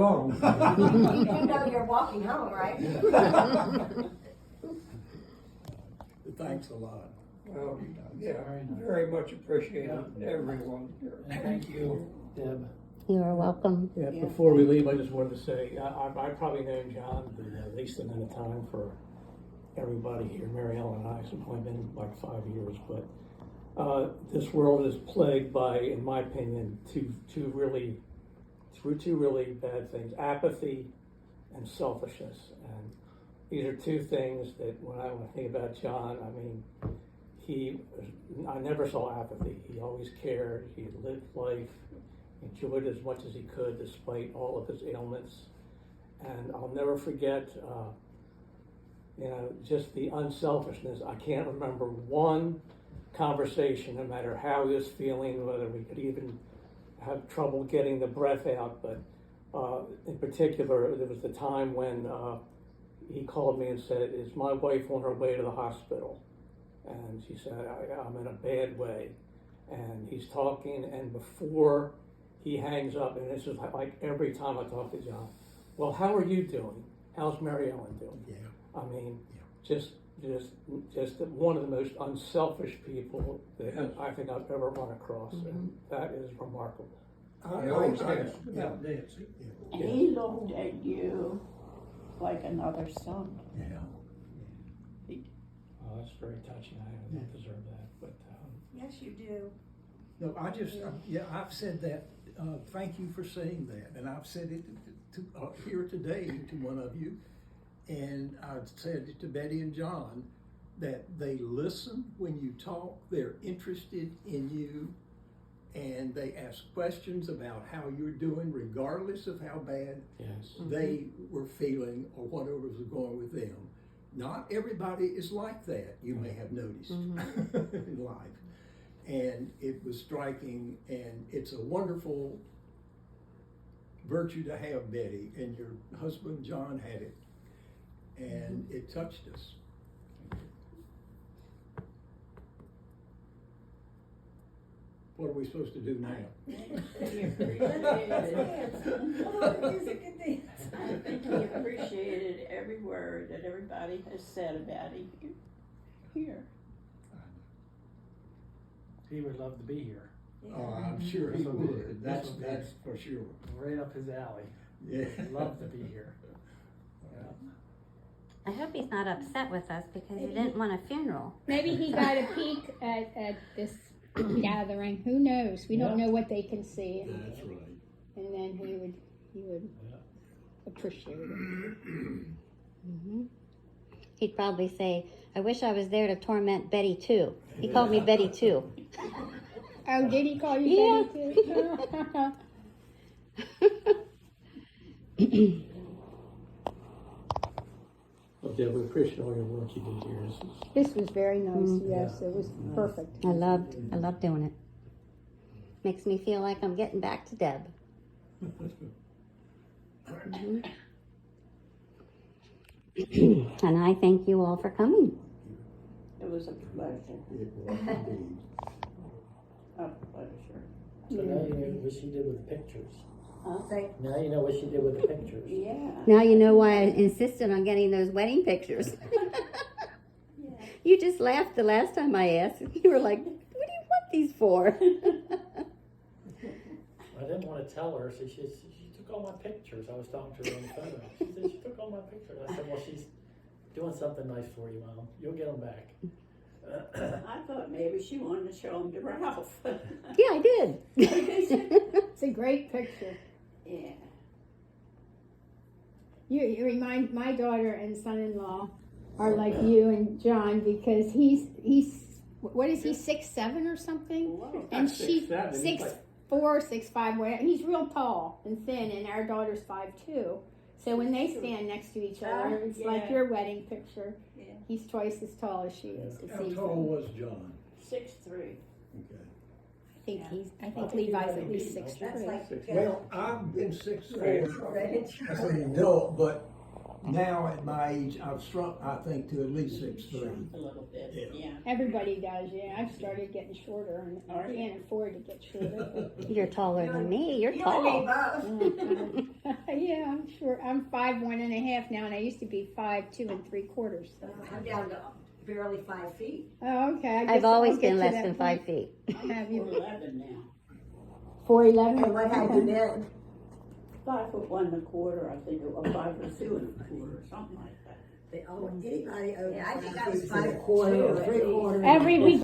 long. You do know you're walking home, right? Thanks a lot. Well, yeah, very much appreciated, everyone here. Thank you, Deb. You are welcome. Yeah, before we leave, I just wanted to say, I probably known John the least amount of time for everybody here. Mary Ellen and I, it's only been like 5 years, but this world is plagued by, in my opinion, two really bad things: apathy and selfishness. And these are two things that when I think about John, I mean, I never saw apathy. He always cared. He lived life, enjoyed as much as he could despite all of his ailments. And I'll never forget, just the unselfishness. I can't remember one conversation, no matter how he was feeling, whether we could even have trouble getting the breath out, but in particular, there was the time when he called me and said, "Is my wife on her way to the hospital?" And she said, "I'm in a bad way." And he's talking, and before he hangs up, and this is like every time I talk to John, "Well, how are you doing? How's Mary Ellen doing?" Yeah. I mean, just one of the most unselfish people that I think I've ever run across, and that is remarkable. I always ask about Nancy. And he looked at you like another son. Yeah. Oh, that's very touching. I don't deserve that, but Yes, you do. No, I've said that. Thank you for saying that, and I've said it here today to one of you, and I've said it to Betty and John, that they listen when you talk. They're interested in you, and they ask questions about how you're doing, regardless of how bad yes. they were feeling or whatever was going with them. Not everybody is like that, you may have noticed in life. And it was striking, and it's a wonderful virtue to have, Betty, and your husband John had it, and it touched us. What are we supposed to do now? He appreciated I think he appreciated every word that everybody has said about him here. He would love to be here. Oh, I'm sure he would. That's for sure. Right up his alley. Yeah. Love to be here. I hope he's not upset with us because he didn't want a funeral. Maybe he got a peek at this gathering. Who knows? We don't know what they can see. That's right. And then he would appreciate it. He'd probably say, "I wish I was there to torment Betty too." He called me Betty too. Oh, did he call you Betty too? Well, Deb, we appreciate all your work you did here. This was very nice. Yes, it was perfect. I loved doing it. Makes me feel like I'm getting back to Deb. And I thank you all for coming. It was a pleasure. It was indeed. A pleasure. So now you know what she did with the pictures. Say, Now you know what she did with the pictures. Yeah. Now you know why I insisted on getting those wedding pictures. You just laughed the last time I asked. You were like, "What do you want these for?" I didn't want to tell her, so she took all my pictures. I was talking to her on the phone. She said, "She took all my pictures." I said, "Well, she's doing something nice for you, Mom. You'll get them back." I thought maybe she wanted to show him to Ralph. Yeah, I did. It's a great picture. Yeah. You remind my daughter and son-in-law are like you and John because he's what is he 6'7" or something? Whoa. And Not she's 6'7", he's 6'4", 6'5", whatever. He's real tall and thin, and our daughter's 5'2". So when they stand next to each other, it's like Yeah. your wedding picture. Yeah. He's twice as tall as she is. It's How easy. tall was John? 6'3". Okay. I think Levi's at least that's 6'3". like. Well, I've been 6'4". Right. No, but now at my age, I've shrunk, I think, to at least 6'3". Shrunk a little bit, Yeah. yeah. Everybody does, yeah. I've started getting shorter and I can't afford to get shorter. You're taller than me. You're You and me tall. both. Yeah, I'm sure. I'm 5'1.5" now, and I used to be 5'2 3/4. So. I'm down to barely 5 feet. Oh, okay. I guess I've always I'll get been to less that than point. 5 feet. Have We're you 11 now. 4'11"? And what have you been? 5'1 1/4, I think, or 5'2 1/4, something like that. Anybody over 5 feet is 5'1/4 or 3/4. Every week.